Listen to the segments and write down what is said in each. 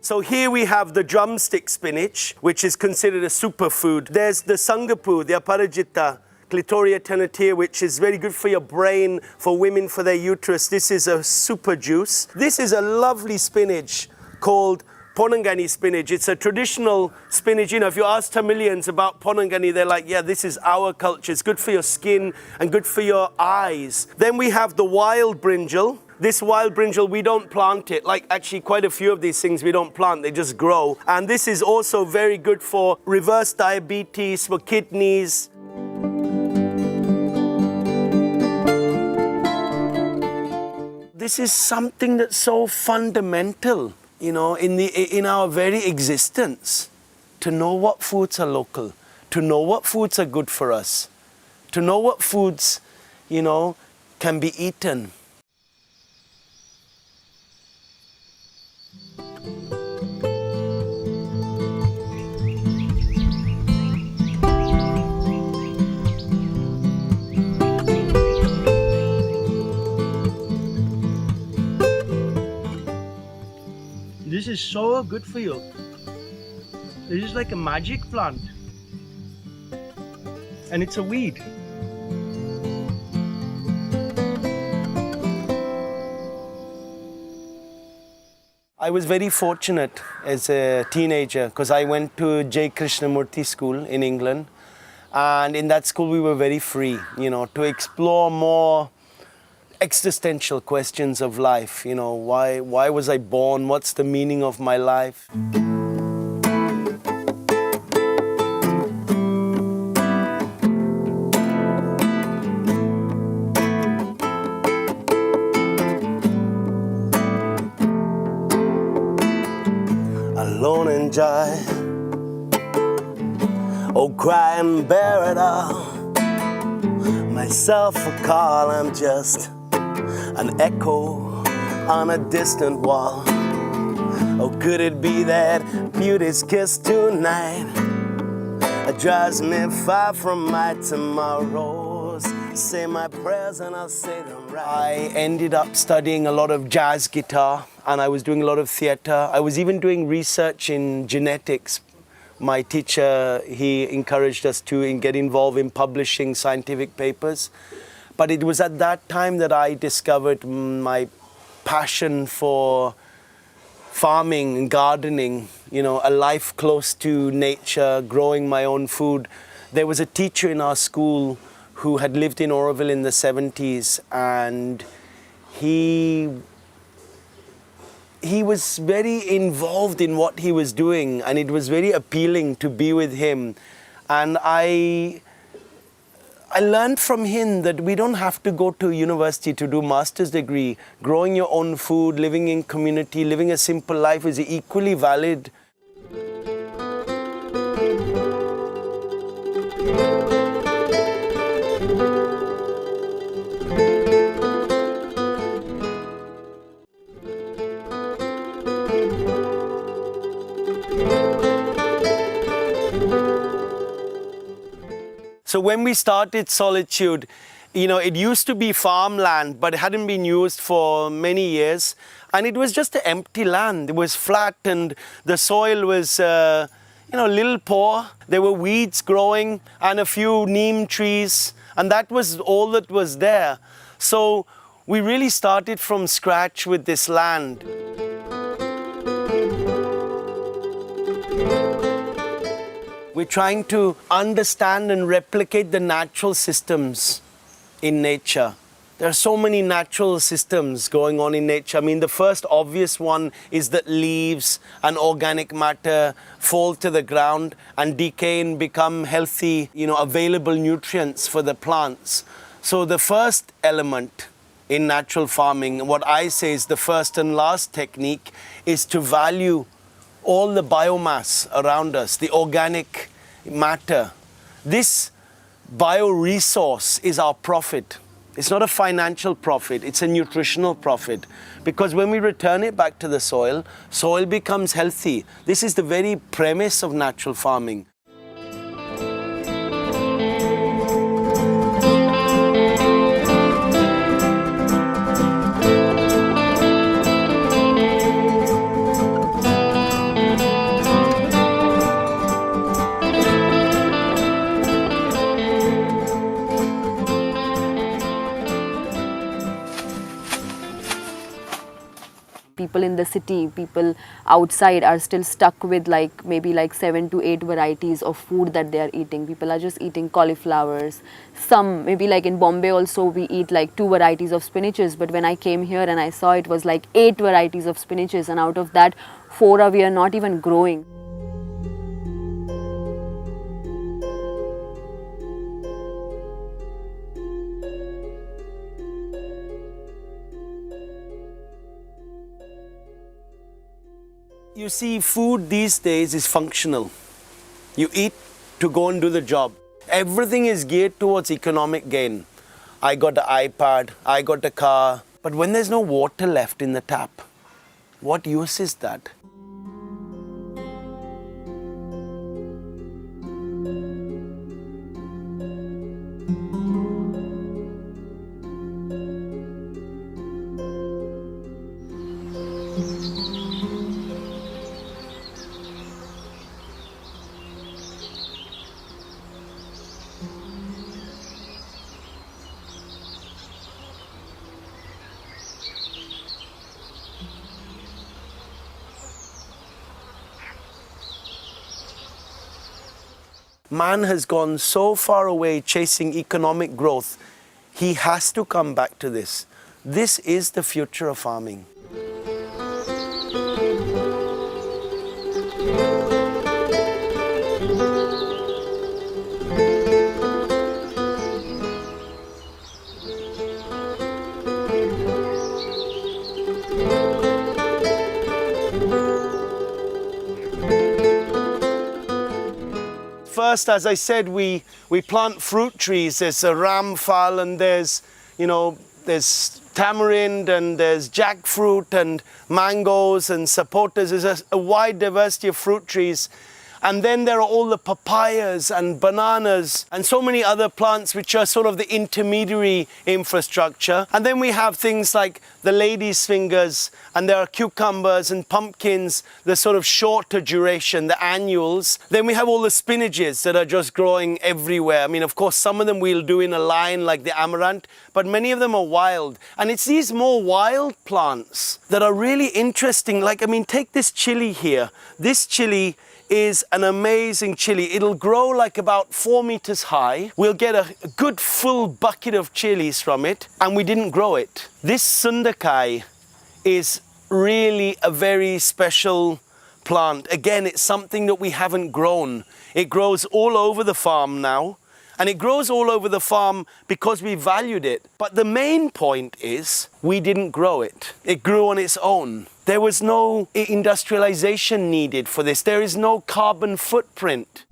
So here we have the drumstick spinach, which is considered a superfood. There's the sangapu, the aparajita, Clitoria tenatia, which is very good for your brain, for women, for their uterus. This is a super juice. This is a lovely spinach called Ponangani spinach. It's a traditional spinach. You know, if you ask Tamilians about Ponangani, they're like, yeah, this is our culture. It's good for your skin and good for your eyes. Then we have the wild brinjal. This wild brinjal, we don't plant it. Like actually quite a few of these things we don't plant, they just grow. And this is also very good for reverse diabetes, for kidneys. This is something that's so fundamental, you know, in our very existence. To know what foods are local, to know what foods are good for us, to know what foods, you know, can be eaten. This is so good for you. This is like a magic plant. And it's a weed. I was very fortunate as a teenager because I went to J. Krishnamurti school in England. And in that school we were very free, you know, to explore more existential questions of life, you know, why was I born? What's the meaning of my life? Alone and joy, oh, cry and bear it all. Myself a call, I'm just an echo on a distant wall. Oh, could it be that beauty's kiss tonight drives me far from my tomorrows? Say my prayers and I'll say them right. I ended up studying a lot of jazz guitar and I was doing a lot of theater. I was even doing research in genetics. My teacher, he encouraged us to get involved in publishing scientific papers. But it was at that time that I discovered my passion for farming and gardening, you know, a life close to nature, growing my own food. There was a teacher in our school who had lived in Oroville in the 70s, and he was very involved in what he was doing, and it was very appealing to be with him. And I learned from him that we don't have to go to university to do master's degree. Growing your own food, living in community, living a simple life is equally valid. So when we started Solitude, you know, it used to be farmland, but it hadn't been used for many years. And it was just an empty land. It was flat and the soil was, a little poor. There were weeds growing and a few neem trees. And that was all that was there. So we really started from scratch with this land. We're trying to understand and replicate the natural systems in nature. There are so many natural systems going on in nature. I mean, the first obvious one is that leaves and organic matter fall to the ground and decay and become healthy, available nutrients for the plants. So the first element in natural farming, what I say is the first and last technique, is to value all the biomass around us, the organic matter. This bioresource is our profit. It's not a financial profit, it's a nutritional profit. Because when we return it back to the soil, soil becomes healthy. This is the very premise of natural farming. in the city, people outside are still stuck with like maybe like 7 to 8 varieties of food that they are eating. People are just eating cauliflowers. Some, maybe like in Bombay also, we eat like 2 varieties of spinaches, but when I came here and I saw, it was like 8 varieties of spinaches, and out of that 4 we are not even growing. You see, food these days is functional. You eat to go and do the job. Everything is geared towards economic gain. I got the iPad, I got the car. But when there's no water left in the tap, what use is that? Man has gone so far away chasing economic growth, he has to come back to this. This is the future of farming. First, as I said, we plant fruit trees. There's a ramphal, and there's tamarind, and there's jackfruit, and mangoes, and sapotas. There's a wide diversity of fruit trees. And then there are all the papayas and bananas and so many other plants which are sort of the intermediary infrastructure. And then we have things like the lady's fingers, and there are cucumbers and pumpkins, the sort of shorter duration, the annuals. Then we have all the spinaches that are just growing everywhere. I mean, of course, some of them we'll do in a line like the amaranth, but many of them are wild. And it's these more wild plants that are really interesting. Like, I mean, take this chili here. This chili is an amazing chili. It'll grow like about 4 meters high. We'll get a good full bucket of chilies from it, and we didn't grow it. This sundakai is really a very special plant. Again, it's something that we haven't grown. It grows all over the farm now, and it grows all over the farm because we valued it. But the main point is we didn't grow it. It grew on its own. There was no industrialization needed for this. There is no carbon footprint.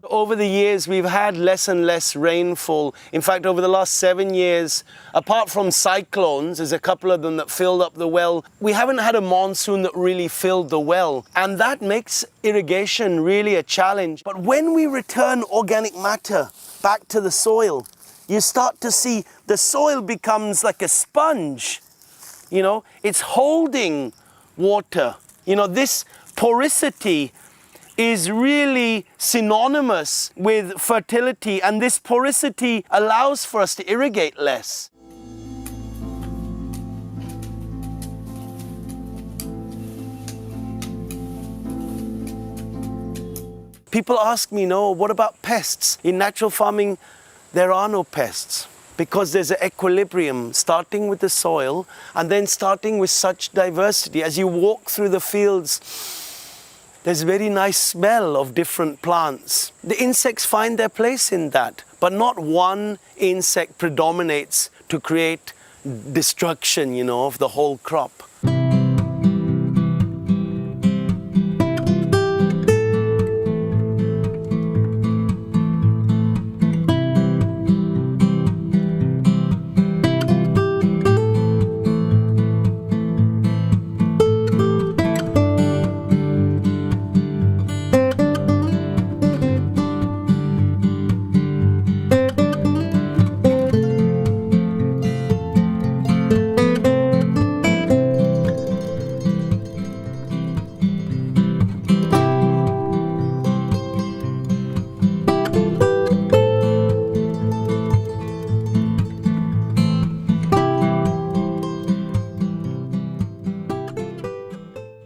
Over the years, we've had less and less rainfall. In fact, over the last 7 years, apart from cyclones, there's a couple of them that filled up the well, we haven't had a monsoon that really filled the well. And that makes irrigation really a challenge. But when we return organic matter back to the soil, you start to see the soil becomes like a sponge. You know, it's holding water. You know, this porosity is really synonymous with fertility, and this porosity allows for us to irrigate less. People ask me, no, what about pests? In natural farming, there are no pests, because there's an equilibrium starting with the soil and then starting with such diversity. As you walk through the fields, there's a very nice smell of different plants. The insects find their place in that, but not one insect predominates to create destruction, you know, of the whole crop.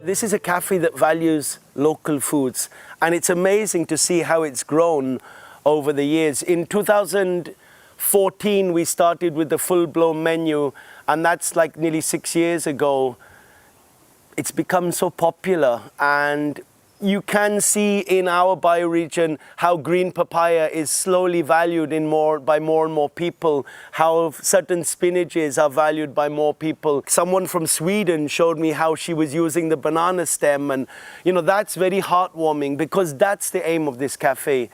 This is a cafe that values local foods, and it's amazing to see how it's grown over the years. In 2014, we started with the full-blown menu, and that's like nearly 6 years ago. It's become so popular, and you can see in our bioregion how green papaya is slowly valued by more and more people, how certain spinaches are valued by more people. Someone from Sweden showed me how she was using the banana stem, and you know, that's very heartwarming because that's the aim of this cafe.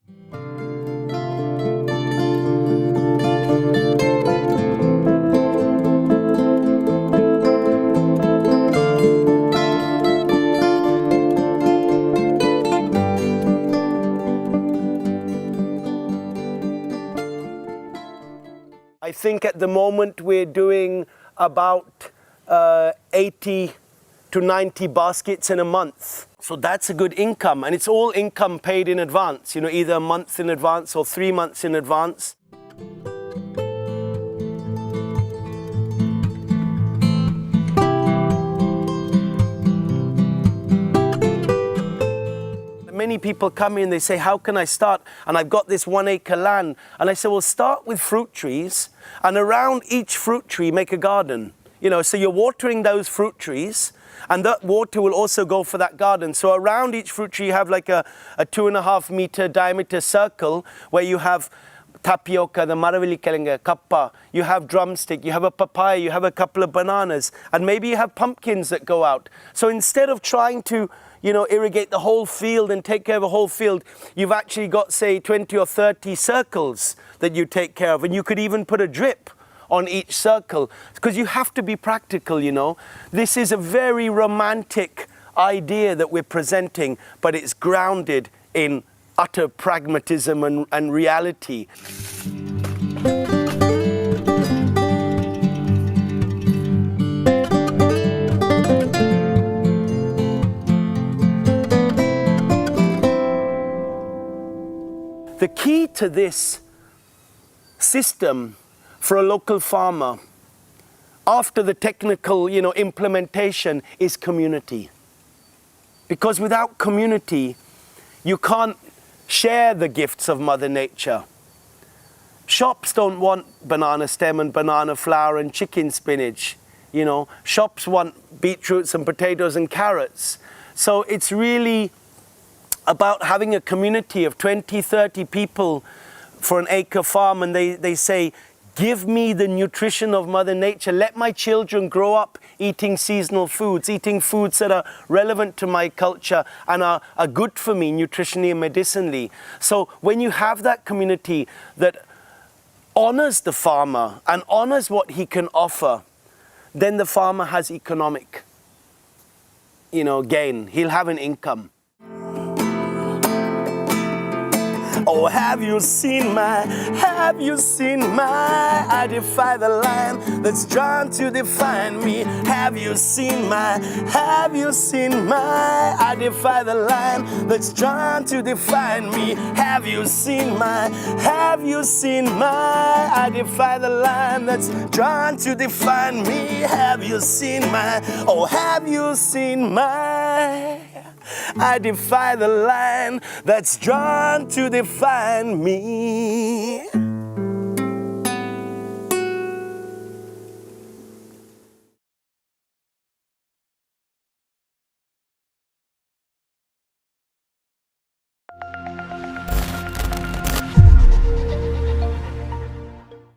I think at the moment we're doing about 80 to 90 baskets in a month. So that's a good income, and it's all income paid in advance, you know, either a month in advance or 3 months in advance. Many people come in, they say, how can I start? And I've got this 1 acre land. And I say, well, start with fruit trees, and around each fruit tree, make a garden. You know, so you're watering those fruit trees, and that water will also go for that garden. So around each fruit tree, you have like a 2.5 meter diameter circle where you have tapioca, the maravili kelenga, kappa, you have drumstick, you have a papaya, you have a couple of bananas, and maybe you have pumpkins that go out. So instead of trying to, you know, irrigate the whole field and take care of a whole field, you've actually got, say, 20 or 30 circles that you take care of. And you could even put a drip on each circle, because you have to be practical, you know. This is a very romantic idea that we're presenting, but it's grounded in utter pragmatism and reality. The key to this system for a local farmer, after the technical, you know, implementation, is community. Because without community, you can't share the gifts of Mother Nature. Shops don't want banana stem and banana flower and chicken spinach. You know, shops want beetroots and potatoes and carrots. So it's really about having a community of 20, 30 people for an acre farm, and they say, give me the nutrition of Mother Nature. Let my children grow up eating seasonal foods, eating foods that are relevant to my culture and are good for me nutritionally and medicinally. So when you have that community that honors the farmer and honors what he can offer, then the farmer has economic, you know, gain. He'll have an income. Oh, have you seen my, I defy the line that's drawn to define me. Have you seen my, I defy the line that's drawn to define me. Have you seen my, I defy the line that's drawn to define me. Have you seen my, oh, have you seen my, I defy the line that's drawn to define me.